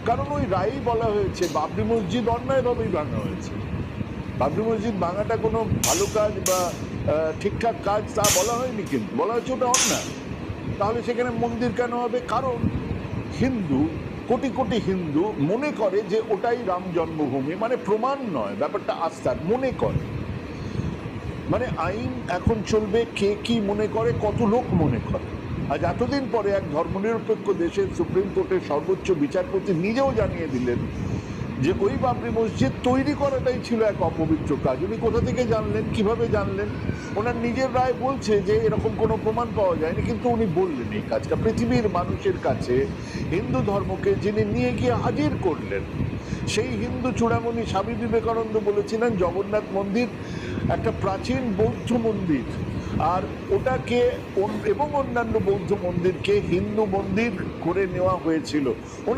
কারণ ওই রায়েই বলা হয়েছে বাবরি মসজিদ অন্যায়ভাবেই ভাঙা হয়েছে। বাবরি মসজিদ ভাঙাটা কোনো ভালো কাজ বা ঠিকঠাক কাজ তা বলা হয়নি, কিন্তু বলা হচ্ছে ওটা অন্যায়। তাহলে সেখানে মন্দির কেন হবে? কারণ হিন্দু, কোটি কোটি হিন্দু মনে করে যে ওটাই রাম জন্মভূমি, মানে প্রমাণ নয়, ব্যাপারটা আস্থার, মনে করে। মানে আইন এখন চলবে কে কি মনে করে, কত লোক মনে করে। আজ এতদিন পরে এক ধর্মনিরপেক্ষ দেশের সুপ্রিম কোর্টের সর্বোচ্চ বিচারপতি নিজেও জানিয়ে দিলেন যে ওই বাবরি মসজিদ তৈরি করাটাই ছিল এক অপবিত্র কাজ। উনি কোথা থেকে জানলেন, কিভাবে জানলেন? ওনার নিজের রায় বলছে যে এরকম কোনো প্রমাণ পাওয়া যায়নি, কিন্তু উনি বললেন এই কাজটা পৃথিবীর মানুষের কাছে হিন্দু ধর্মকে যিনি নিয়ে গিয়ে হাজির করলেন। সেই হিন্দু চূড়ামণি স্বামী বিবেকানন্দ বলেছিলেন জগন্নাথ মন্দির একটা প্রাচীন বৌদ্ধ মন্দির, আর ওটাকে এবং অন্যান্য বৌদ্ধ মন্দিরকে হিন্দু মন্দির করে নেওয়া হয়েছিল। ওনার